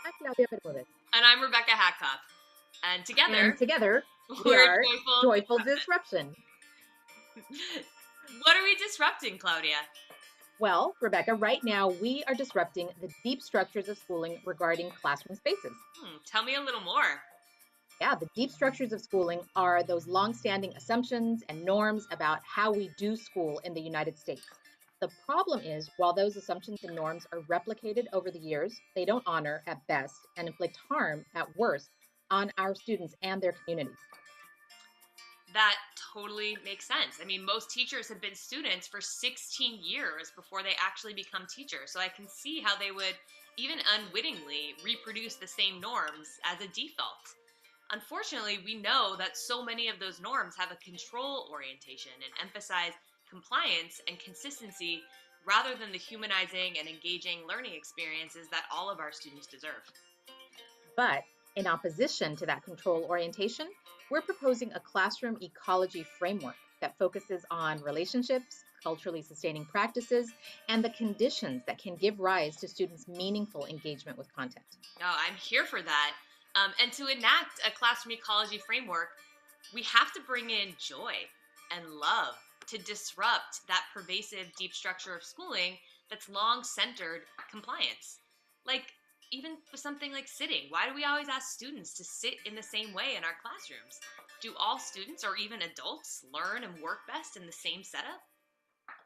Hi, Claudia Bermudez. And I'm Rebecca Hackop. And And together, we we're are Joyful Disruption. What are we disrupting, Claudia? Well, Rebecca, right now we are disrupting the deep structures of schooling regarding classroom spaces. Tell me a little more. Yeah, the deep structures of schooling are those long-standing assumptions and norms about how we do school in the United States. The problem is, while those assumptions and norms are replicated over the years, they don't honor at best and inflict harm at worst on our students and their communities. That totally makes sense. I mean, most teachers have been students for 16 years before they actually become teachers. So I can see how they would, even unwittingly, reproduce the same norms as a default. Unfortunately, we know that so many of those norms have a control orientation and emphasize compliance and consistency rather than the humanizing and engaging learning experiences that all of our students deserve. But in opposition to that control orientation, we're proposing a classroom ecology framework that focuses on relationships, culturally sustaining practices, and the conditions that can give rise to students' meaningful engagement with content. Oh, I'm here for that. And to enact a classroom ecology framework, we have to bring in joy and love to disrupt that pervasive deep structure of schooling that's long centered compliance. Like, even with something like sitting, why do we always ask students to sit in the same way in our classrooms? Do all students or even adults learn and work best in the same setup?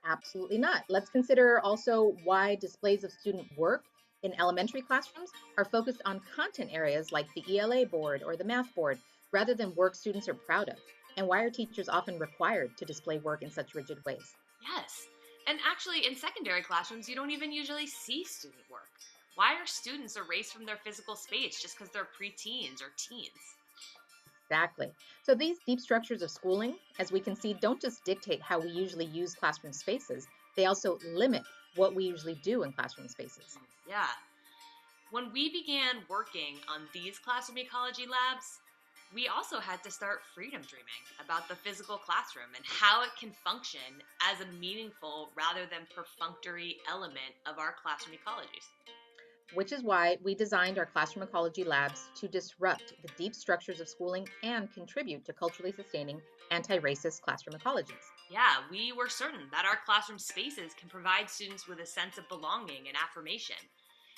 Absolutely not. Let's consider also why displays of student work in elementary classrooms are focused on content areas like the ELA board or the math board rather than work students are proud of. And why are teachers often required to display work in such rigid ways? Yes. And actually, in secondary classrooms, you don't even usually see student work. Why are students erased from their physical space just because they're preteens or teens? Exactly. So these deep structures of schooling, as we can see, don't just dictate how we usually use classroom spaces, they also limit what we usually do in classroom spaces. Yeah. When we began working on these classroom ecology labs, we also had to start freedom dreaming about the physical classroom and how it can function as a meaningful rather than perfunctory element of our classroom ecologies. Which is why we designed our classroom ecology labs to disrupt the deep structures of schooling and contribute to culturally sustaining anti-racist classroom ecologies. Yeah, we were certain that our classroom spaces can provide students with a sense of belonging and affirmation,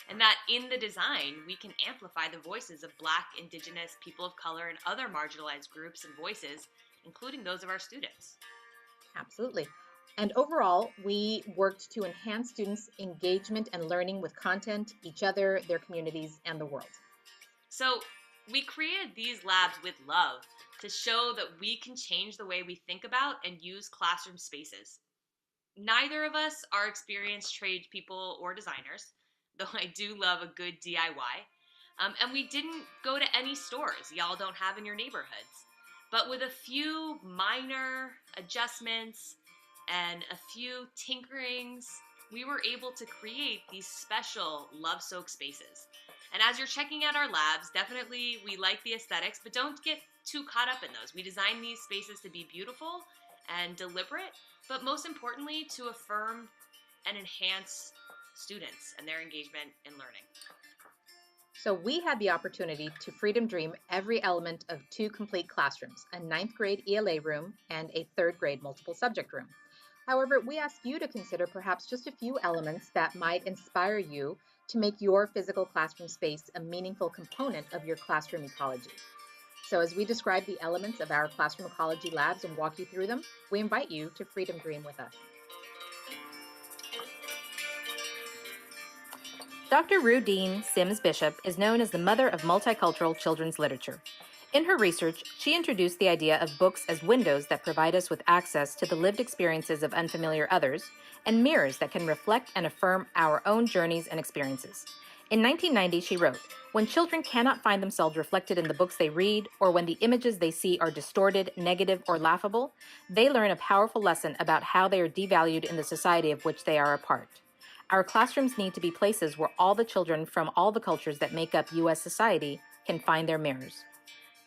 and that in the design, we can amplify the voices of Black, Indigenous, people of color, and other marginalized groups and voices, including those of our students. Absolutely. And overall, we worked to enhance students' engagement and learning with content, each other, their communities, and the world. So, we created these labs with love to show that we can change the way we think about and use classroom spaces. Neither of us are experienced tradespeople or designers, though I do love a good DIY. And we didn't go to any stores y'all don't have in your neighborhoods. But with a few minor adjustments and a few tinkerings, we were able to create these special love soaked spaces. And as you're checking out our labs, definitely we like the aesthetics, but don't get too caught up in those. We design these spaces to be beautiful and deliberate, but most importantly, to affirm and enhance students and their engagement in learning. So we had the opportunity to freedom dream every element of two complete classrooms, a ninth grade ELA room and a third grade multiple subject room. However, we ask you to consider perhaps just a few elements that might inspire you to make your physical classroom space a meaningful component of your classroom ecology. So, as we describe the elements of our classroom ecology labs and walk you through them, we invite you to freedom dream with us. Dr. Rudine Sims Bishop is known as the mother of multicultural children's literature. In her research, she introduced the idea of books as windows that provide us with access to the lived experiences of unfamiliar others, and mirrors that can reflect and affirm our own journeys and experiences. In 1990, she wrote, "When children cannot find themselves reflected in the books they read, or when the images they see are distorted, negative, or laughable, they learn a powerful lesson about how they are devalued in the society of which they are a part. Our classrooms need to be places where all the children from all the cultures that make up U.S. society can find their mirrors."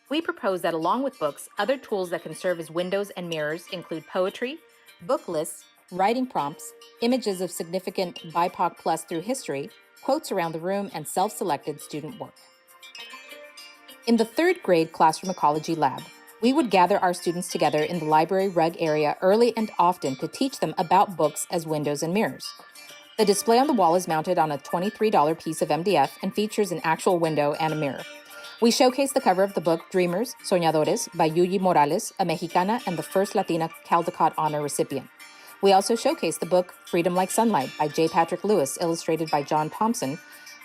We propose that along with books, other tools that can serve as windows and mirrors include poetry, book lists, writing prompts, images of significant BIPOC plus through history, quotes around the room, and self-selected student work. In the third grade classroom ecology lab, we would gather our students together in the library rug area early and often to teach them about books as windows and mirrors. The display on the wall is mounted on a $23 piece of MDF and features an actual window and a mirror. We showcase the cover of the book Dreamers, Soñadores by Yuyi Morales, a Mexicana and the first Latina Caldecott Honor recipient. We also showcase the book Freedom Like Sunlight by J. Patrick Lewis, illustrated by John Thompson,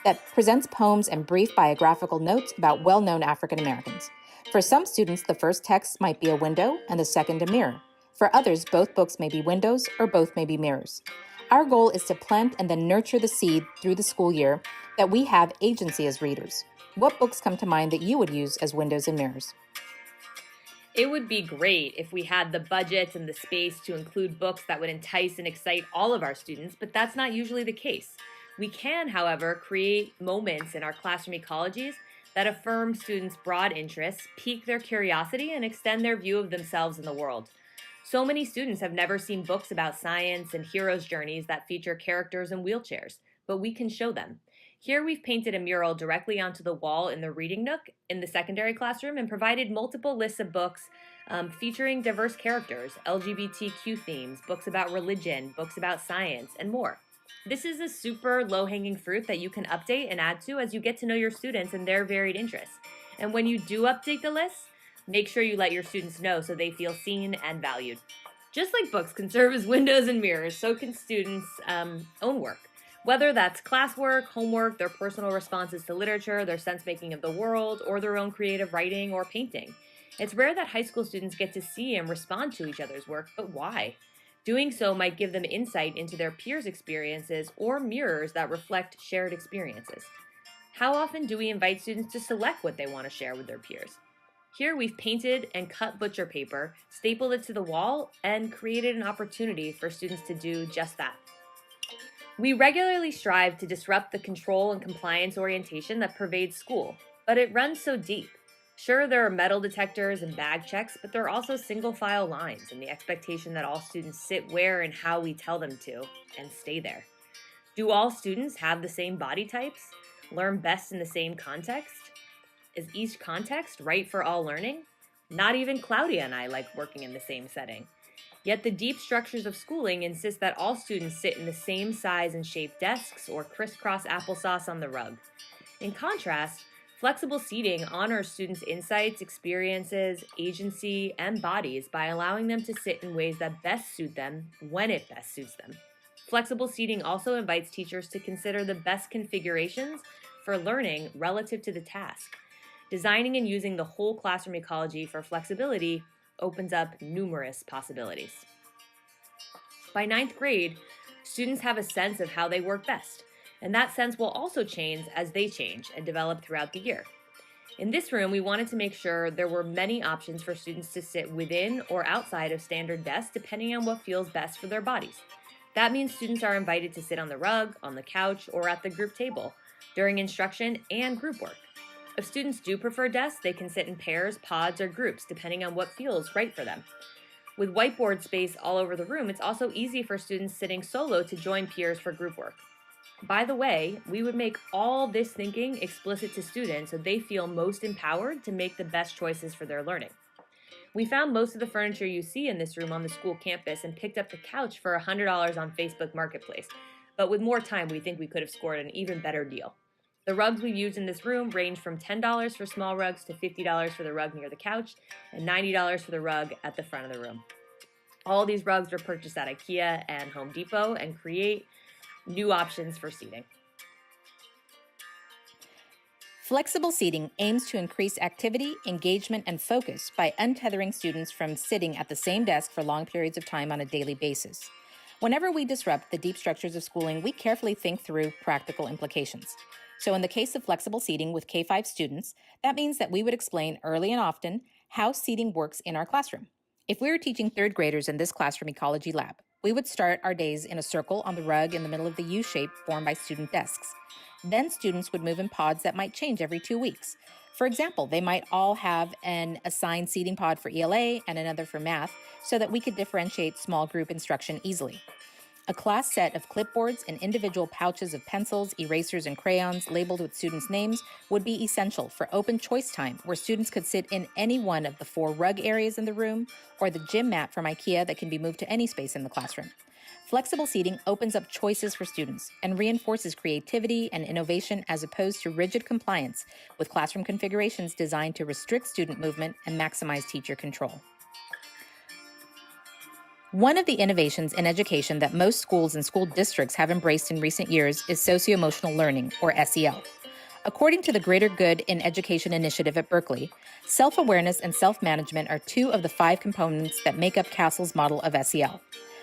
that presents poems and brief biographical notes about well-known African Americans. For some students, the first text might be a window and the second a mirror. For others, both books may be windows or both may be mirrors. Our goal is to plant and then nurture the seed through the school year that we have agency as readers. What books come to mind that you would use as windows and mirrors? It would be great if we had the budget and the space to include books that would entice and excite all of our students, but that's not usually the case. We can, however, create moments in our classroom ecologies that affirm students' broad interests, pique their curiosity, and extend their view of themselves in the world. So many students have never seen books about science and heroes' journeys that feature characters in wheelchairs, but we can show them. Here we've painted a mural directly onto the wall in the reading nook in the secondary classroom and provided multiple lists of books featuring diverse characters, LGBTQ themes, books about religion, books about science, and more. This is a super low-hanging fruit that you can update and add to as you get to know your students and their varied interests. And when you do update the list, make sure you let your students know so they feel seen and valued. Just like books can serve as windows and mirrors, so can students' own work. Whether that's classwork, homework, their personal responses to literature, their sense-making of the world, or their own creative writing or painting. It's rare that high school students get to see and respond to each other's work, but why? Doing so might give them insight into their peers' experiences or mirrors that reflect shared experiences. How often do we invite students to select what they want to share with their peers? Here we've painted and cut butcher paper, stapled it to the wall, and created an opportunity for students to do just that. We regularly strive to disrupt the control and compliance orientation that pervades school, but it runs so deep. Sure, there are metal detectors and bag checks, but there are also single file lines and the expectation that all students sit where and how we tell them to and stay there. Do all students have the same body types? Learn best in the same context? Is each context right for all learning? Not even Claudia and I like working in the same setting. Yet the deep structures of schooling insist that all students sit in the same size and shape desks or crisscross applesauce on the rug. In contrast, flexible seating honors students' insights, experiences, agency, and bodies by allowing them to sit in ways that best suit them when it best suits them. Flexible seating also invites teachers to consider the best configurations for learning relative to the task. Designing and using the whole classroom ecology for flexibility opens up numerous possibilities. By ninth grade, students have a sense of how they work best, and that sense will also change as they change and develop throughout the year. In this room, we wanted to make sure there were many options for students to sit within or outside of standard desks depending on what feels best for their bodies. That means students are invited to sit on the rug, on the couch, or at the group table during instruction and group work. If students do prefer desks, they can sit in pairs, pods, or groups, depending on what feels right for them. With whiteboard space all over the room, it's also easy for students sitting solo to join peers for group work. By the way, we would make all this thinking explicit to students so they feel most empowered to make the best choices for their learning. We found most of the furniture you see in this room on the school campus and picked up the couch for $100 on Facebook Marketplace. But with more time, we think we could have scored an even better deal. The rugs we've used in this room range from $10 for small rugs to $50 for the rug near the couch and $90 for the rug at the front of the room. All these rugs are purchased at IKEA and Home Depot and create new options for seating. Flexible seating aims to increase activity, engagement, and focus by untethering students from sitting at the same desk for long periods of time on a daily basis. Whenever we disrupt the deep structures of schooling, we carefully think through practical implications. So in the case of flexible seating with K-5 students, that means that we would explain early and often how seating works in our classroom. If we were teaching third graders in this classroom ecology lab, we would start our days in a circle on the rug in the middle of the U shape formed by student desks. Then students would move in pods that might change every 2 weeks. For example, they might all have an assigned seating pod for ELA and another for math so that we could differentiate small group instruction easily. A class set of clipboards and individual pouches of pencils, erasers, and crayons labeled with students' names would be essential for open choice time where students could sit in any one of the 4 rug areas in the room or the gym mat from IKEA that can be moved to any space in the classroom. Flexible seating opens up choices for students and reinforces creativity and innovation as opposed to rigid compliance with classroom configurations designed to restrict student movement and maximize teacher control. One of the innovations in education that most schools and school districts have embraced in recent years is socio-emotional learning, or SEL. According to the Greater Good in Education initiative at Berkeley, self-awareness and self-management are 2 of the 5 components that make up Castle's model of SEL.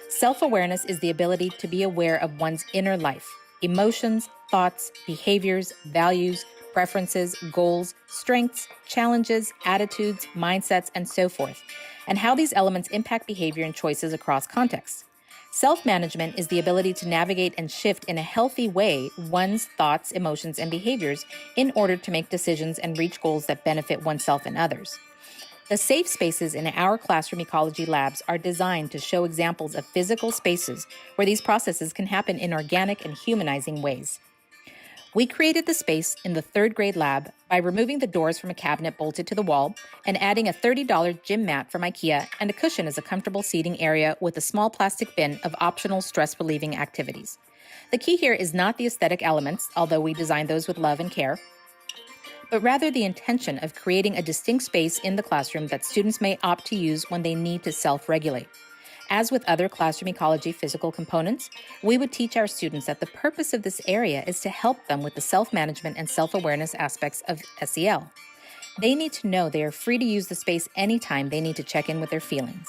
Self-awareness is the ability to be aware of one's inner life, emotions, thoughts, behaviors, values, preferences, goals, strengths, challenges, attitudes, mindsets, and so forth, and how these elements impact behavior and choices across contexts. Self-management is the ability to navigate and shift in a healthy way one's thoughts, emotions, and behaviors in order to make decisions and reach goals that benefit oneself and others. The safe spaces in our classroom ecology labs are designed to show examples of physical spaces where these processes can happen in organic and humanizing ways. We created the space in the 3rd grade lab by removing the doors from a cabinet bolted to the wall and adding a $30 gym mat from IKEA and a cushion as a comfortable seating area with a small plastic bin of optional stress-relieving activities. The key here is not the aesthetic elements, although we designed those with love and care, but rather the intention of creating a distinct space in the classroom that students may opt to use when they need to self-regulate. As with other classroom ecology physical components, we would teach our students that the purpose of this area is to help them with the self-management and self-awareness aspects of SEL. They need to know they are free to use the space anytime they need to check in with their feelings.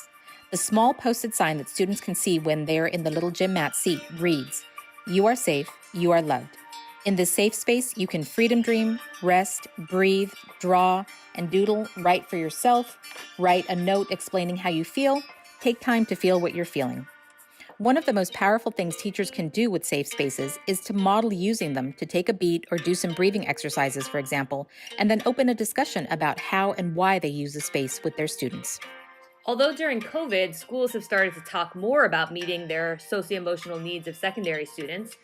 The small posted sign that students can see when they're in the little gym mat seat reads, "You are safe, you are loved." In this safe space, you can freedom dream, rest, breathe, draw, and doodle, write for yourself, write a note explaining how you feel, take time to feel what you're feeling. One of the most powerful things teachers can do with safe spaces is to model using them to take a beat or do some breathing exercises, for example, and then open a discussion about how and why they use the space with their students. Although during COVID, schools have started to talk more about meeting their socio-emotional needs of secondary students,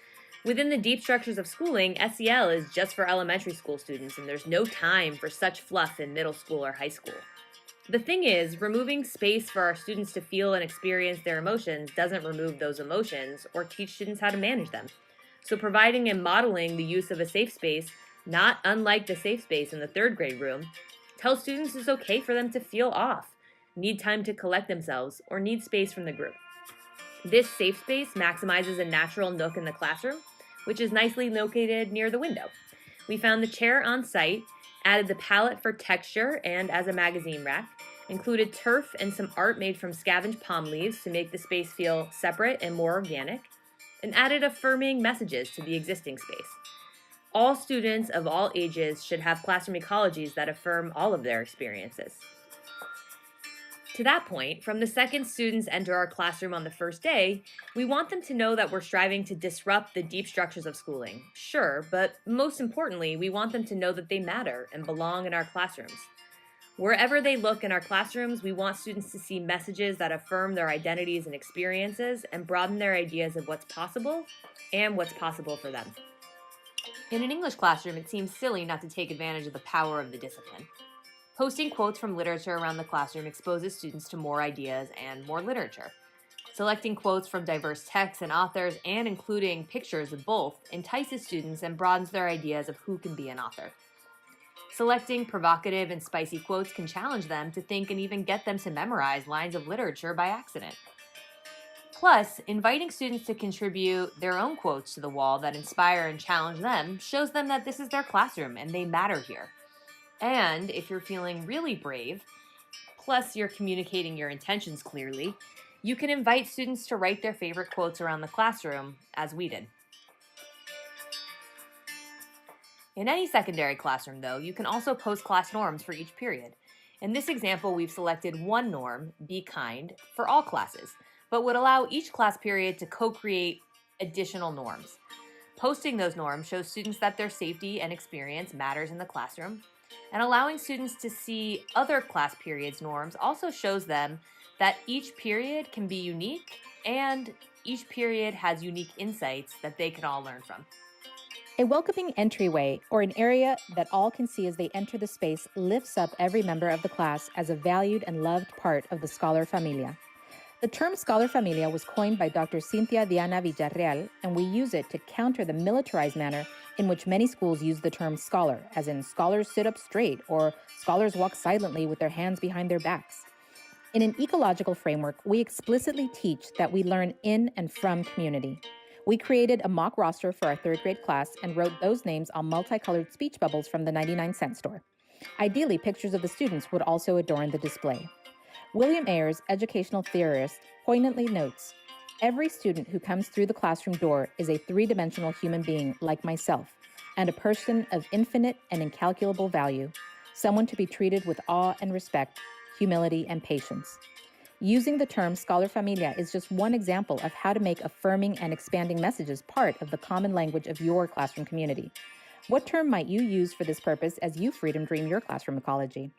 within the deep structures of schooling, SEL is just for elementary school students, and there's no time for such fluff in middle school or high school. The thing is, removing space for our students to feel and experience their emotions doesn't remove those emotions or teach students how to manage them. So providing and modeling the use of a safe space, not unlike the safe space in the 3rd grade room, tells students it's okay for them to feel off, need time to collect themselves, or need space from the group. This safe space maximizes a natural nook in the classroom, which is nicely located near the window. We found the chair on site, added the palette for texture and as a magazine rack, included turf and some art made from scavenged palm leaves to make the space feel separate and more organic, and added affirming messages to the existing space. All students of all ages should have classroom ecologies that affirm all of their experiences. To that point, from the second students enter our classroom on the first day, we want them to know that we're striving to disrupt the deep structures of schooling. Sure, but most importantly, we want them to know that they matter and belong in our classrooms. Wherever they look in our classrooms, we want students to see messages that affirm their identities and experiences and broaden their ideas of what's possible and what's possible for them. In an English classroom, it seems silly not to take advantage of the power of the discipline. Posting quotes from literature around the classroom exposes students to more ideas and more literature. Selecting quotes from diverse texts and authors and including pictures of both entices students and broadens their ideas of who can be an author. Selecting provocative and spicy quotes can challenge them to think and even get them to memorize lines of literature by accident. Plus, inviting students to contribute their own quotes to the wall that inspire and challenge them shows them that this is their classroom and they matter here. And if you're feeling really brave, plus you're communicating your intentions clearly, you can invite students to write their favorite quotes around the classroom, as we did. In any secondary classroom, though, you can also post class norms for each period. In this example, we've selected one norm, be kind, for all classes, but would allow each class period to co-create additional norms. Posting those norms shows students that their safety and experience matters in the classroom, and allowing students to see other class periods' norms also shows them that each period can be unique and each period has unique insights that they can all learn from. A welcoming entryway, or an area that all can see as they enter the space, lifts up every member of the class as a valued and loved part of the Scholar Familia. The term Scholar Familia was coined by Dr. Cynthia Diana Villarreal, and we use it to counter the militarized manner in which many schools use the term scholar, as in scholars sit up straight or scholars walk silently with their hands behind their backs. In an ecological framework, we explicitly teach that we learn in and from community. We created a mock roster for our third grade class and wrote those names on multicolored speech bubbles from the 99-cent store. Ideally, pictures of the students would also adorn the display. William Ayers, educational theorist, poignantly notes, every student who comes through the classroom door is a three-dimensional human being like myself, and a person of infinite and incalculable value, someone to be treated with awe and respect, humility and patience. Using the term Scholar Familia is just one example of how to make affirming and expanding messages part of the common language of your classroom community. What term might you use for this purpose as you freedom dream your classroom ecology?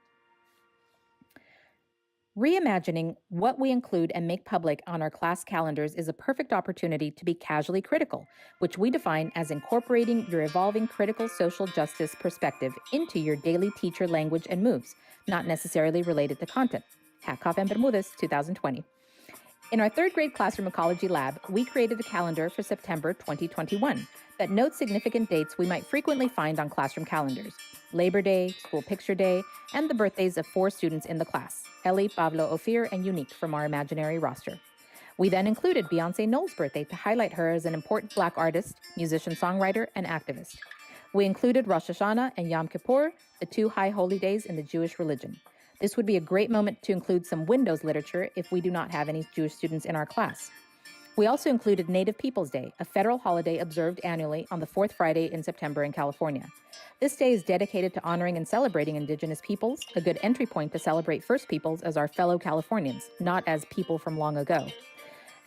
Reimagining what we include and make public on our class calendars is a perfect opportunity to be casually critical, which we define as incorporating your evolving critical social justice perspective into your daily teacher language and moves, not necessarily related to content. Hatkoff and Bermudez, 2020. In our third grade classroom ecology lab, we created a calendar for September 2021 that notes significant dates we might frequently find on classroom calendars: Labor Day, School Picture Day, and the birthdays of 4 students in the class, Ellie, Pablo, Ophir, and Unique from our imaginary roster. We then included Beyonce Knowles' birthday to highlight her as an important Black artist, musician-songwriter, and activist. We included Rosh Hashanah and Yom Kippur, the 2 high holy days in the Jewish religion. This would be a great moment to include some Windows literature if we do not have any Jewish students in our class. We also included Native Peoples Day, a federal holiday observed annually on the 4th Friday in September in California. This day is dedicated to honoring and celebrating Indigenous peoples, a good entry point to celebrate First Peoples as our fellow Californians, not as people from long ago.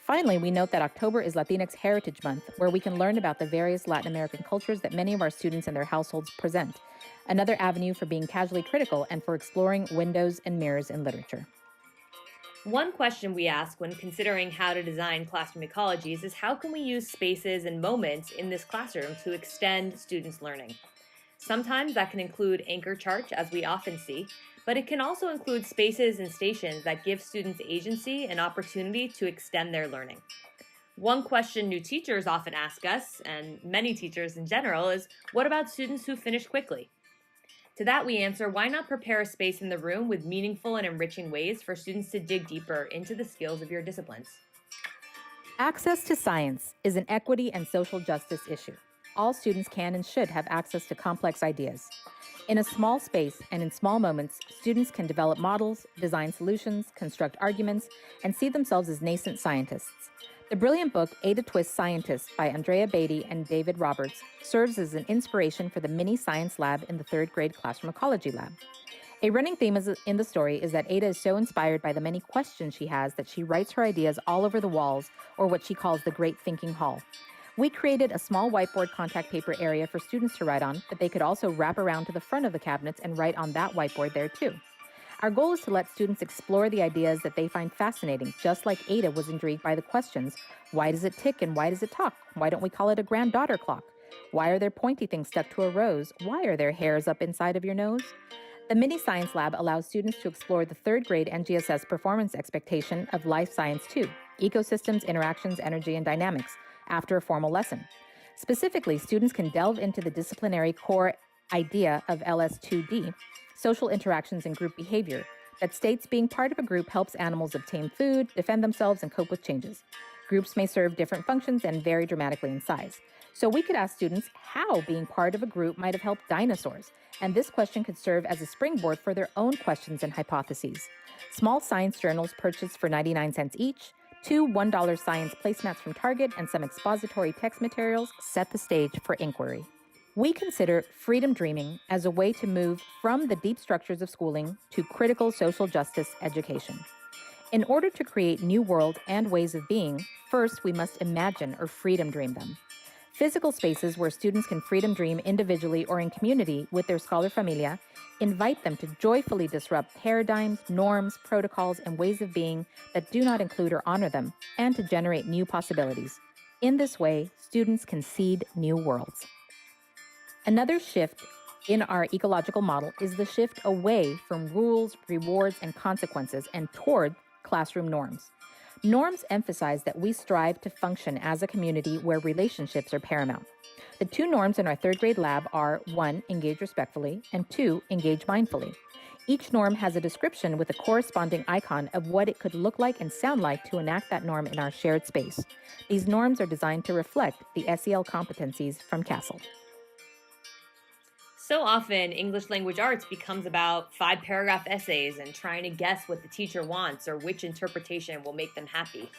Finally, we note that October is Latinx Heritage Month, where we can learn about the various Latin American cultures that many of our students and their households present, another avenue for being casually critical and for exploring windows and mirrors in literature. One question we ask when considering how to design classroom ecologies is how can we use spaces and moments in this classroom to extend students' learning? Sometimes that can include anchor charts, as we often see, but it can also include spaces and stations that give students agency and opportunity to extend their learning. One question new teachers often ask us, and many teachers in general, is what about students who finish quickly? To that we answer, why not prepare a space in the room with meaningful and enriching ways for students to dig deeper into the skills of your disciplines? Access to science is an equity and social justice issue. All students can and should have access to complex ideas. In a small space and in small moments, students can develop models, design solutions, construct arguments, and see themselves as nascent scientists. The brilliant book Ada Twist Scientist by Andrea Beatty and David Roberts serves as an inspiration for the mini science lab in the third grade classroom ecology lab. A running theme in the story is that Ada is so inspired by the many questions she has that she writes her ideas all over the walls, or what she calls the Great Thinking Hall. We created a small whiteboard contact paper area for students to write on, but they could also wrap around to the front of the cabinets and write on that whiteboard there too. Our goal is to let students explore the ideas that they find fascinating, just like Ada was intrigued by the questions: why does it tick and why does it talk? Why don't we call it a granddaughter clock? Why are there pointy things stuck to a rose? Why are there hairs up inside of your nose? The Mini Science Lab allows students to explore the third grade NGSS performance expectation of Life Science 2, Ecosystems, Interactions, Energy, and Dynamics, after a formal lesson. Specifically, students can delve into the disciplinary core idea of LS2D, social interactions and group behavior, that states being part of a group helps animals obtain food, defend themselves, and cope with changes. Groups may serve different functions and vary dramatically in size. So we could ask students how being part of a group might have helped dinosaurs, and this question could serve as a springboard for their own questions and hypotheses. Small science journals purchased for 99 cents each, 2 $1 science placemats from Target, and some expository text materials set the stage for inquiry. We consider freedom dreaming as a way to move from the deep structures of schooling to critical social justice education. In order to create new worlds and ways of being, first we must imagine or freedom dream them. Physical spaces where students can freedom dream individually or in community with their scholar familia invite them to joyfully disrupt paradigms, norms, protocols, and ways of being that do not include or honor them, and to generate new possibilities. In this way, students can seed new worlds. Another shift in our ecological model is the shift away from rules, rewards, and consequences and toward classroom norms. Norms emphasize that we strive to function as a community where relationships are paramount. The 2 norms in our third grade lab are 1, engage respectfully, and 2, engage mindfully. Each norm has a description with a corresponding icon of what it could look like and sound like to enact that norm in our shared space. These norms are designed to reflect the SEL competencies from CASTLE. So often, English language arts becomes about 5-paragraph essays and trying to guess what the teacher wants or which interpretation will make them happy.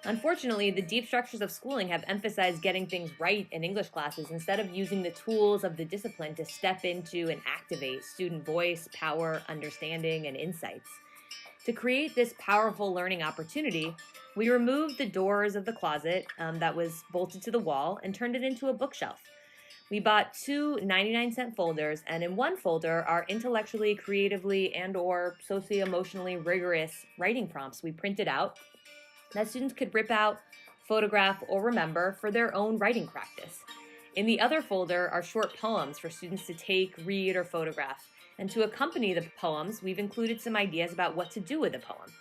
Unfortunately, the deep structures of schooling have emphasized getting things right in English classes instead of using the tools of the discipline to step into and activate student voice, power, understanding, and insights. To create this powerful learning opportunity, we removed the doors of the closet that was bolted to the wall and turned it into a bookshelf. We bought 2 99-cent folders, and in one folder are intellectually, creatively, and/or socio-emotionally rigorous writing prompts we printed out that students could rip out, photograph, or remember for their own writing practice. In the other folder are short poems for students to take, read, or photograph. And to accompany the poems, we've included some ideas about what to do with a poem.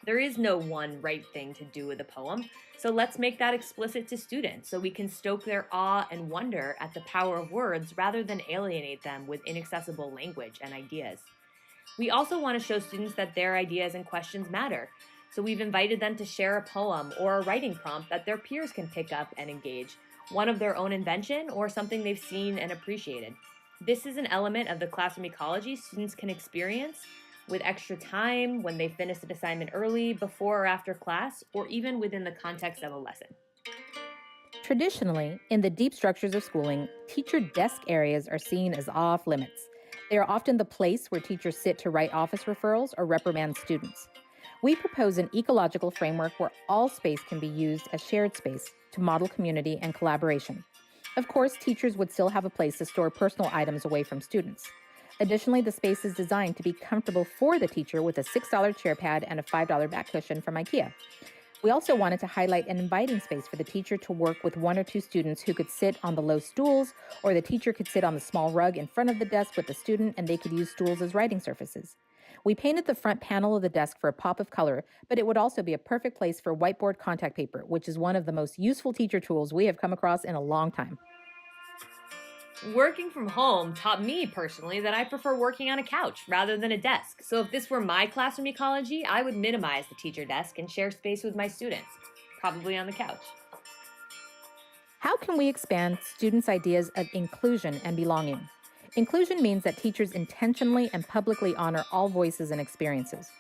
There is no one right thing to do with a poem, so let's make that explicit to students so we can stoke their awe and wonder at the power of words rather than alienate them with inaccessible language and ideas. We also want to show students that their ideas and questions matter, so we've invited them to share a poem or a writing prompt that their peers can pick up and engage, one of their own invention or something they've seen and appreciated. This is an element of the classroom ecology students can experience with extra time, when they finish an assignment early, before or after class, or even within the context of a lesson. Traditionally, in the deep structures of schooling, teacher desk areas are seen as off limits. They are often the place where teachers sit to write office referrals or reprimand students. We propose an ecological framework where all space can be used as shared space to model community and collaboration. Of course, teachers would still have a place to store personal items away from students. Additionally, the space is designed to be comfortable for the teacher with a $6 chair pad and a $5 back cushion from IKEA. We also wanted to highlight an inviting space for the teacher to work with 1 or 2 students who could sit on the low stools, or the teacher could sit on the small rug in front of the desk with the student and they could use stools as writing surfaces. We painted the front panel of the desk for a pop of color, but it would also be a perfect place for whiteboard contact paper, which is one of the most useful teacher tools we have come across in a long time. Working from home taught me personally that I prefer working on a couch rather than a desk. So if this were my classroom ecology, I would minimize the teacher desk and share space with my students, probably on the couch. How can we expand students' ideas of inclusion and belonging? Inclusion means that teachers intentionally and publicly honor all voices and experiences.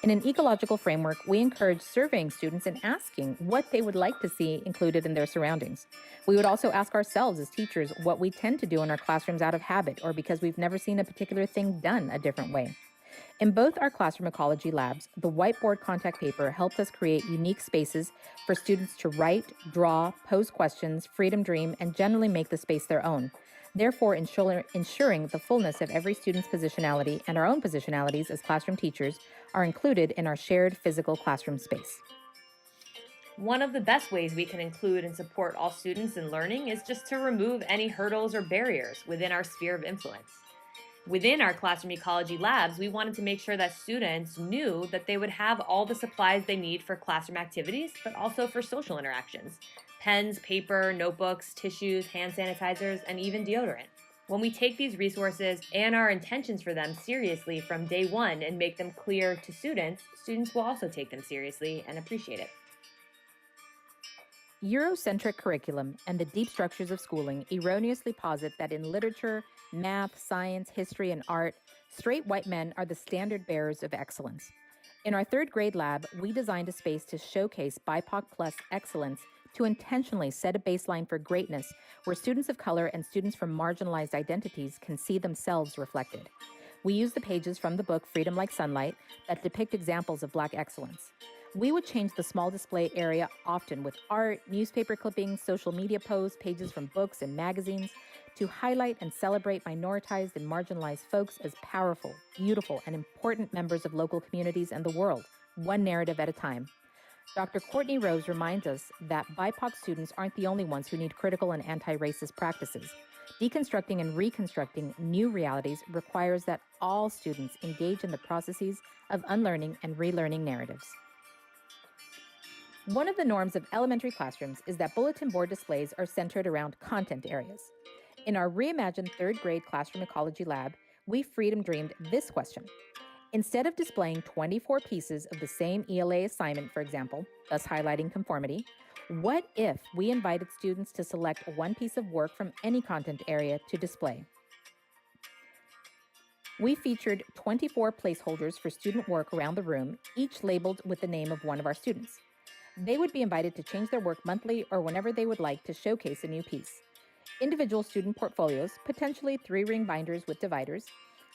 In an ecological framework, we encourage surveying students and asking what they would like to see included in their surroundings. We would also ask ourselves as teachers what we tend to do in our classrooms out of habit or because we've never seen a particular thing done a different way. In both our classroom ecology labs, the whiteboard contact paper helped us create unique spaces for students to write, draw, pose questions, freedom dream, and generally make the space their own, therefore ensuring the fullness of every student's positionality and our own positionalities as classroom teachers are included in our shared physical classroom space. One of the best ways we can include and support all students in learning is just to remove any hurdles or barriers within our sphere of influence. Within our classroom ecology labs, we wanted to make sure that students knew that they would have all the supplies they need for classroom activities, but also for social interactions: pens, paper, notebooks, tissues, hand sanitizers, and even deodorant. When we take these resources and our intentions for them seriously from day one and make them clear to students, students will also take them seriously and appreciate it. Eurocentric curriculum and the deep structures of schooling erroneously posit that in literature, math, science, history, and art, straight white men are the standard bearers of excellence. In our third grade lab, we designed a space to showcase BIPOC plus excellence to intentionally set a baseline for greatness where students of color and students from marginalized identities can see themselves reflected. We used the pages from the book Freedom Like Sunlight that depict examples of Black excellence. We would change the small display area often with art, newspaper clippings, social media posts, pages from books and magazines to highlight and celebrate minoritized and marginalized folks as powerful, beautiful, and important members of local communities and the world, one narrative at a time. Dr. Courtney Rose reminds us that BIPOC students aren't the only ones who need critical and anti-racist practices. Deconstructing and reconstructing new realities requires that all students engage in the processes of unlearning and relearning narratives. One of the norms of elementary classrooms is that bulletin board displays are centered around content areas. In our reimagined third grade classroom ecology lab, we freedom dreamed this question. Instead of displaying 24 pieces of the same ELA assignment, for example, thus highlighting conformity, what if we invited students to select one piece of work from any content area to display? We featured 24 placeholders for student work around the room, each labeled with the name of one of our students. They would be invited to change their work monthly or whenever they would like to showcase a new piece. Individual student portfolios, potentially 3-ring binders with dividers,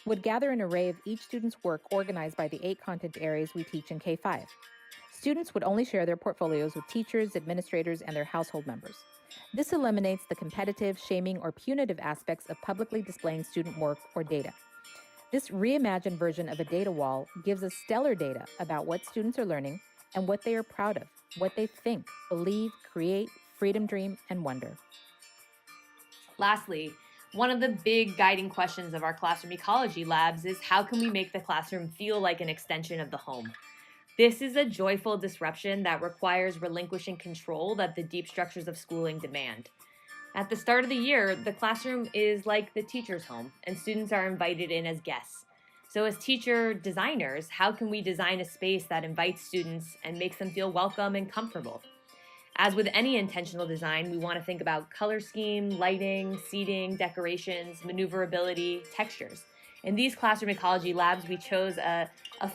would gather an array of each student's work organized by the 8 content areas we teach in K-5. Students would only share their portfolios with teachers, administrators, and their household members. This eliminates the competitive, shaming, or punitive aspects of publicly displaying student work or data. This reimagined version of a data wall gives us stellar data about what students are learning and what they are proud of, what they think, believe, create, freedom dream, and wonder. Lastly, one of the big guiding questions of our classroom ecology labs is how can we make the classroom feel like an extension of the home? This is a joyful disruption that requires relinquishing control that the deep structures of schooling demand. At the start of the year, the classroom is like the teacher's home, and students are invited in as guests. So as teacher designers, how can we design a space that invites students and makes them feel welcome and comfortable? As with any intentional design, we want to think about color scheme, lighting, seating, decorations, maneuverability, textures. In these classroom ecology labs, we chose a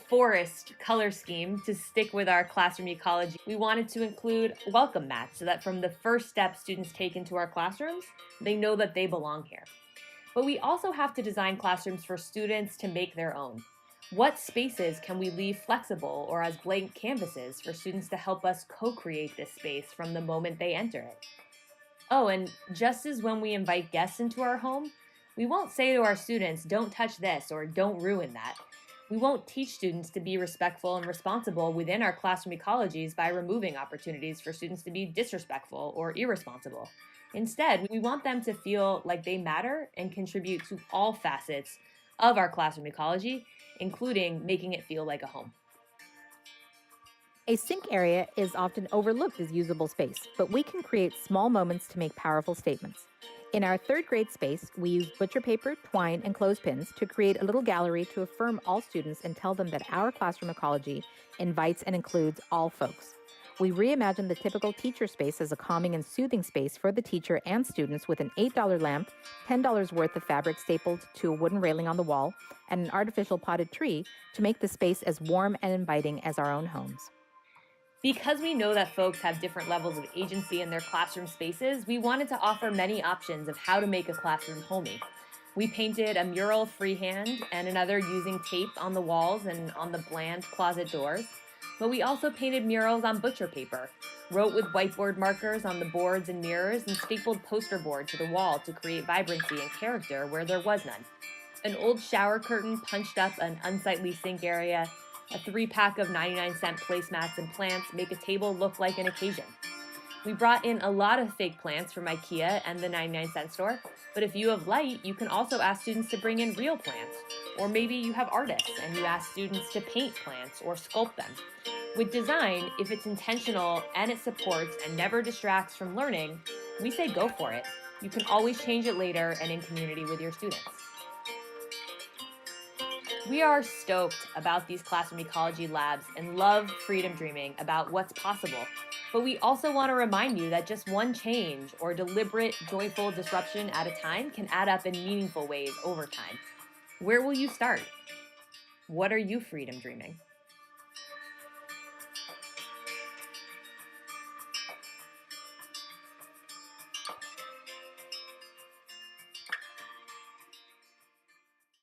forest color scheme to stick with our classroom ecology. We wanted to include welcome mats so that from the first step students take into our classrooms, they know that they belong here. But we also have to design classrooms for students to make their own. What spaces can we leave flexible or as blank canvases for students to help us co-create this space from the moment they enter it? Oh, and just as when we invite guests into our home, we won't say to our students, don't touch this or don't ruin that. We won't teach students to be respectful and responsible within our classroom ecologies by removing opportunities for students to be disrespectful or irresponsible. Instead, we want them to feel like they matter and contribute to all facets of our classroom ecology, including making it feel like a home. A sink area is often overlooked as usable space, but we can create small moments to make powerful statements. In our third grade space, we used butcher paper, twine, and clothespins to create a little gallery to affirm all students and tell them that our classroom ecology invites and includes all folks. We reimagined the typical teacher space as a calming and soothing space for the teacher and students with an $8 lamp, $10 worth of fabric stapled to a wooden railing on the wall, and an artificial potted tree to make the space as warm and inviting as our own homes. Because we know that folks have different levels of agency in their classroom spaces, we wanted to offer many options of how to make a classroom homey. We painted a mural freehand and another using tape on the walls and on the bland closet doors. But we also painted murals on butcher paper, wrote with whiteboard markers on the boards and mirrors, and stapled poster board to the wall to create vibrancy and character where there was none. An old shower curtain punched up an unsightly sink area. A 3-pack of 99-cent placemats and plants make a table look like an occasion. We brought in a lot of fake plants from IKEA and the 99-cent store, But if you have light, you can also ask students to bring in real plants. Or maybe you have artists and you ask students to paint plants or sculpt them. With design, if it's intentional and it supports and never distracts from learning, we say go for it. You can always change it later and in community with your students. We are stoked about these classroom ecology labs and love freedom dreaming about what's possible. But we also want to remind you that just one change or deliberate, joyful disruption at a time can add up in meaningful ways over time. Where will you start? What are you freedom dreaming?